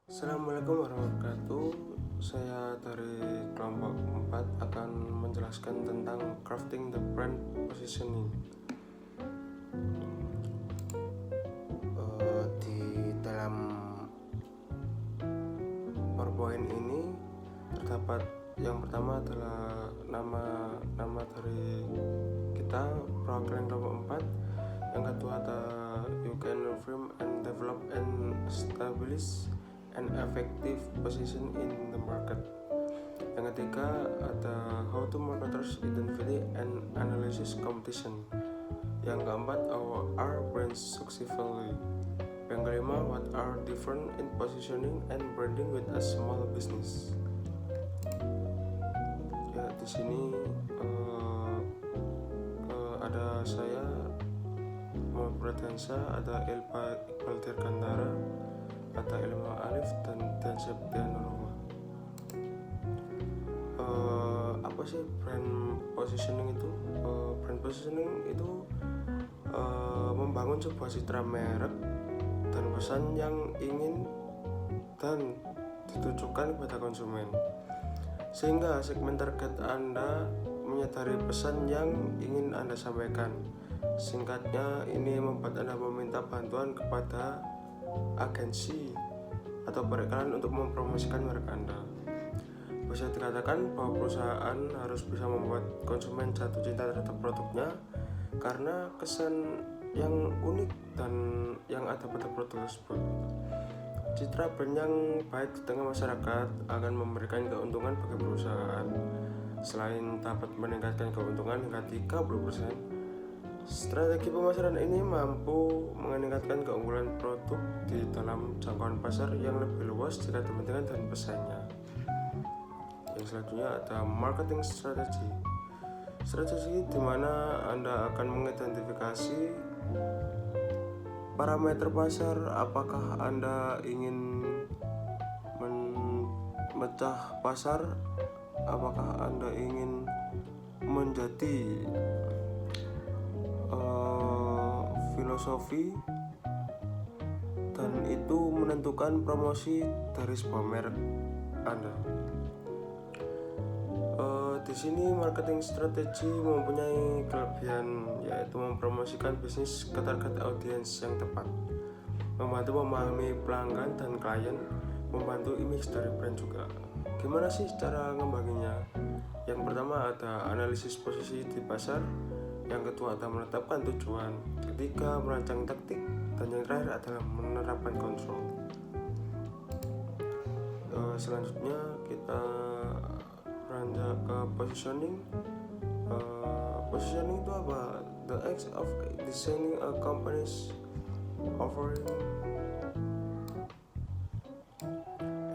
Assalamualaikum warahmatullahi wabarakatuh. Saya dari kelompok 4 akan menjelaskan tentang crafting the brand positioning. Di dalam PowerPoint ini terdapat yang pertama adalah nama dari kita perwakilan kelompok 4. Yang kedua ada you can frame and develop and establish an effective position in the market. Yang ketiga ada how to marketers identify and analysis competition. Yang keempat our brands successfully. Yang kelima what are different in positioning and branding with a small business. Ya, di sini ada saya Muhammad Pradhansa, ada Iqbal Dirgantara, ada Ilma Alif dan Septian Nurullah. Apa sih brand positioning itu? Brand positioning itu membangun sebuah citra merek dan pesan yang ingin dan ditujukan kepada konsumen, sehingga segmen target Anda menyadari pesan yang ingin Anda sampaikan. Singkatnya, ini membuat Anda meminta bantuan kepada agensi atau perikanan untuk mempromosikan merek Anda. Bisa dikatakan bahwa perusahaan harus bisa membuat konsumen jatuh cinta terhadap produknya karena kesan yang unik dan yang ada pada produk tersebut. Citra brand yang baik di tengah masyarakat akan memberikan keuntungan bagi perusahaan. Selain dapat meningkatkan keuntungan hingga 30%, strategi pemasaran ini mampu meningkatkan keunggulan produk di dalam jangkauan pasar yang lebih luas jika dibandingkan dengan pesaingnya. Yang selanjutnya ada marketing strategy. Strategi di mana Anda akan mengidentifikasi parameter pasar. Apakah Anda ingin memecah pasar? Apakah Anda ingin menjadi filosofi, dan itu menentukan promosi dari sebuah merek Anda. Di sini marketing strategi mempunyai kelebihan, yaitu mempromosikan bisnis ke target audiens yang tepat, membantu memahami pelanggan dan klien, membantu image dari brand juga. Gimana sih cara ngembanginnya? Yang pertama ada analisis posisi di pasar, yang kedua ada menetapkan tujuan, ketiga merancang taktik, dan yang terakhir adalah menerapkan kontrol. Selanjutnya kita beranjak ke positioning. Positioning itu apa? The act of designing a company's offering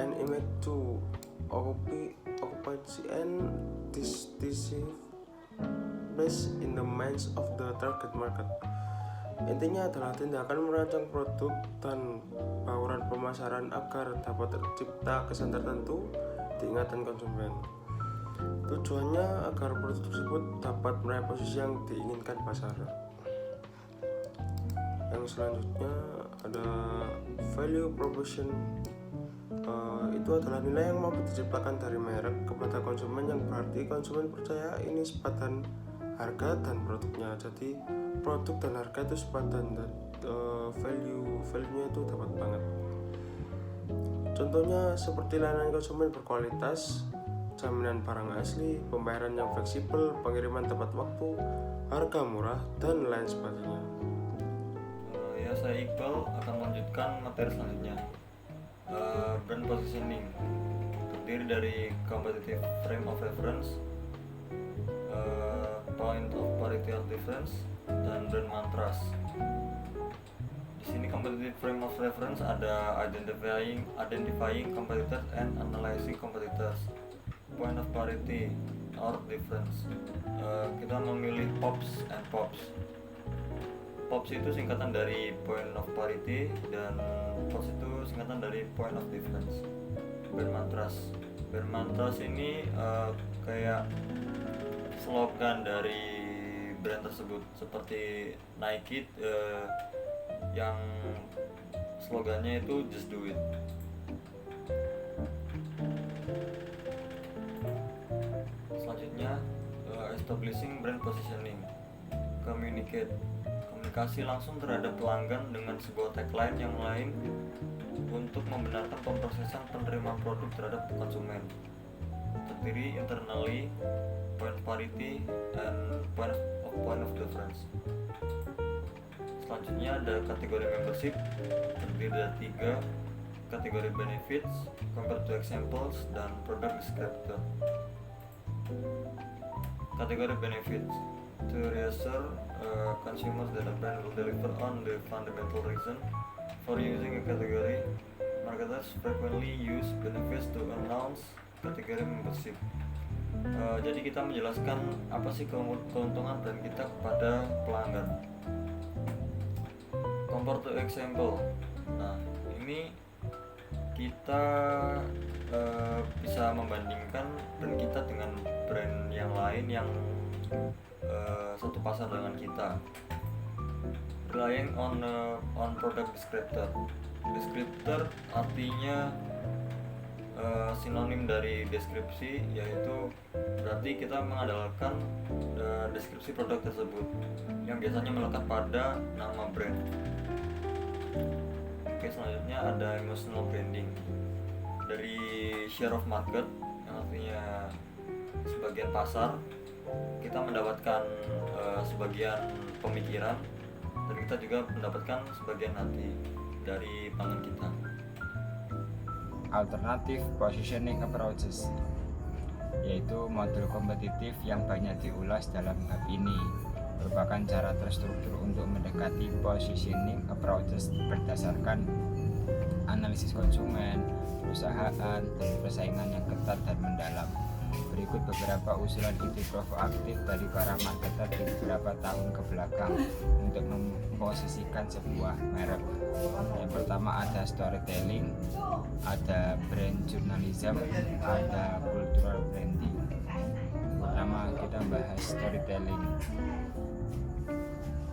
an image to occupy and decisive place in the minds of the target market. Intinya adalah tindakan merancang produk dan bauran pemasaran agar dapat tercipta kesan tertentu di ingatan konsumen. Tujuannya agar produk tersebut dapat meraih posisi yang diinginkan pasar. Yang selanjutnya ada value proposition. Itu adalah nilai yang mampu diciptakan dari merek kepada konsumen, yang berarti konsumen percaya ini sepadan harga dan produknya. Jadi produk dan harga itu sepadan, dan value-nya itu dapat banget. Contohnya seperti layanan konsumen berkualitas, jaminan barang asli, pembayaran yang fleksibel, pengiriman tepat waktu, harga murah, dan lain sebagainya. Saya Iqbal akan melanjutkan materi selanjutnya. Brand positioning terdiri dari competitive frame of reference, point of parity of difference, dan brand mantras. Di sini competitive frame of reference ada identifying competitors and analyzing competitors. Point of parity or difference, kita memilih POPs and POPs. POPs itu singkatan dari point of parity, dan POPs itu singkatan dari point of difference. Brand mantras ini kayak slogan dari brand tersebut, seperti Nike yang slogannya itu just do it. establishing brand positioning. Communicate, komunikasi langsung terhadap pelanggan dengan sebuah tagline yang lain untuk membenarkan pemrosesan penerima produk terhadap konsumen. Terdiri internally, point parity, and point of difference. Selanjutnya ada kategori membership, terdiri dari 3 kategori benefits, compared to examples, dan product descriptor. Kategori benefits, to reassure consumers that a brand will deliver on the fundamental reason for using a category. Marketers frequently use benefits to announce kategori membership. Jadi kita menjelaskan apa sih keuntungan brand kita kepada pelanggan. Compare to example. Nah, ini kita bisa membandingkan brand kita dengan brand yang lain yang satu pasar dengan kita. Relying on product descriptor. Descriptor artinya sinonim dari deskripsi, yaitu berarti kita mengandalkan deskripsi produk tersebut yang biasanya melekat pada nama brand. Oke, selanjutnya ada emotional branding. Dari share of market, yang artinya sebagian pasar, kita mendapatkan sebagian pemikiran, dan kita juga mendapatkan sebagian hati dari pelanggan kita. Alternative positioning approaches, yaitu model kompetitif yang banyak diulas dalam bab ini, merupakan cara terstruktur untuk mendekati positioning approaches berdasarkan analisis konsumen, perusahaan, dan persaingan yang ketat dan mendalam. Berikut beberapa usulan ide provokatif dari para marketer di beberapa tahun ke belakang untuk memposisikan sebuah merek. Yang pertama ada storytelling, ada brand journalism, ada cultural branding. Pertama kita bahas storytelling.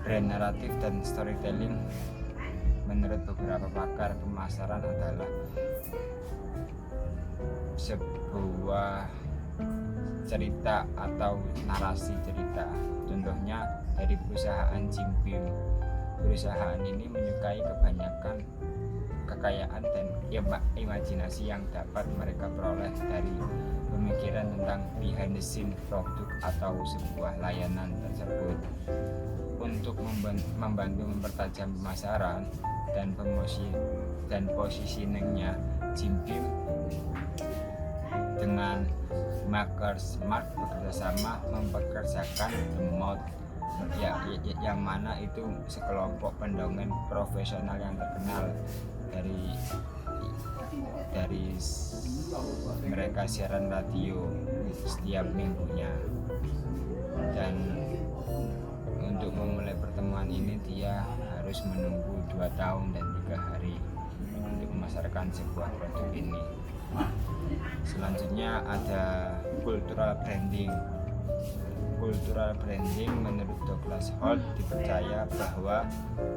Brand naratif dan storytelling menurut beberapa pakar pemasaran adalah sebuah cerita atau narasi cerita. Contohnya dari perusahaan Jim Beam. Perusahaan ini menyukai kebanyakan kekayaan dan imajinasi yang dapat mereka peroleh dari pemikiran tentang behind the scene produk atau sebuah layanan tersebut. Untuk membantu mempertajam pemasaran dan positioningnya, Jim Beam dengan Makersmart bekerjasama mempekerjakan The Mouth, yang mana itu sekelompok pendongeng profesional yang terkenal dari mereka siaran radio setiap minggunya. Dan untuk memulai pertemuan ini dia harus menunggu 2 tahun dan 3 hari untuk memasarkan sebuah produk ini. Selanjutnya ada cultural branding. Cultural branding menurut Douglas Holt dipercaya bahwa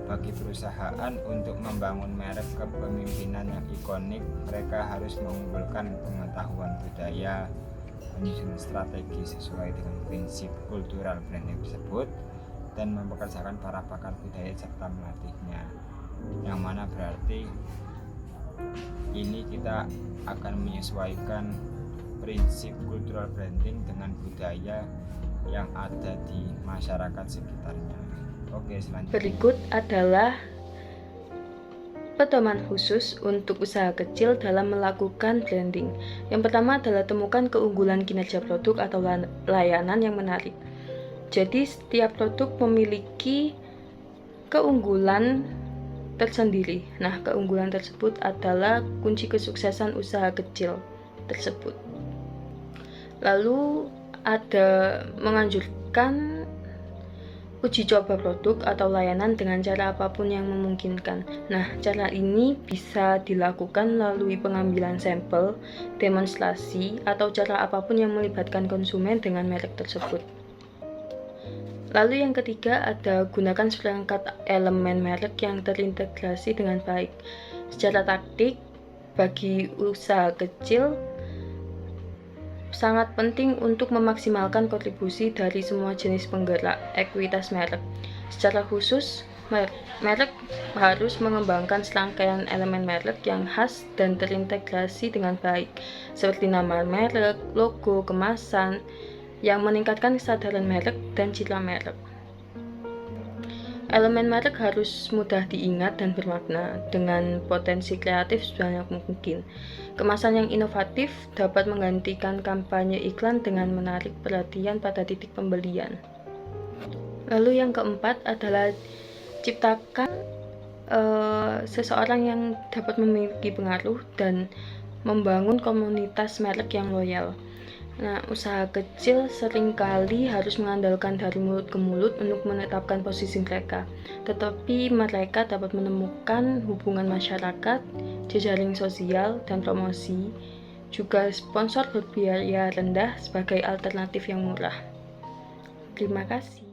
bagi perusahaan untuk membangun merek kepemimpinan yang ikonik, mereka harus mengumpulkan pengetahuan budaya, menyusun strategi sesuai dengan prinsip cultural branding tersebut, dan mempekerjakan para pakar budaya serta melatihnya. Yang mana berarti ini kita akan menyesuaikan prinsip cultural branding dengan budaya yang ada di masyarakat sekitarnya. Oke, selanjutnya. Berikut adalah pedoman khusus untuk usaha kecil dalam melakukan branding. Yang pertama adalah temukan keunggulan kinerja produk atau layanan yang menarik. Jadi setiap produk memiliki keunggulan tersendiri. Nah, keunggulan tersebut adalah kunci kesuksesan usaha kecil tersebut. Lalu ada menganjurkan uji coba produk atau layanan dengan cara apapun yang memungkinkan. Nah, cara ini bisa dilakukan melalui pengambilan sampel, demonstrasi, atau cara apapun yang melibatkan konsumen dengan merek tersebut. Lalu yang ketiga ada gunakan seperangkat elemen merek yang terintegrasi dengan baik. Secara taktik, bagi usaha kecil, sangat penting untuk memaksimalkan kontribusi dari semua jenis penggerak ekuitas merek. Secara khusus, merek harus mengembangkan serangkaian elemen merek yang khas dan terintegrasi dengan baik, seperti nama merek, logo, kemasan, yang meningkatkan kesadaran merek dan citra merek. Elemen merek harus mudah diingat dan bermakna, dengan potensi kreatif sebanyak mungkin. Kemasan yang inovatif dapat menggantikan kampanye iklan dengan menarik perhatian pada titik pembelian. Lalu yang keempat adalah ciptakan seseorang yang dapat memiliki pengaruh dan membangun komunitas merek yang loyal. Nah, usaha kecil seringkali harus mengandalkan dari mulut ke mulut untuk menetapkan posisi mereka. Tetapi mereka dapat menemukan hubungan masyarakat, jejaring sosial, dan promosi, juga sponsor berbiaya rendah sebagai alternatif yang murah. Terima kasih.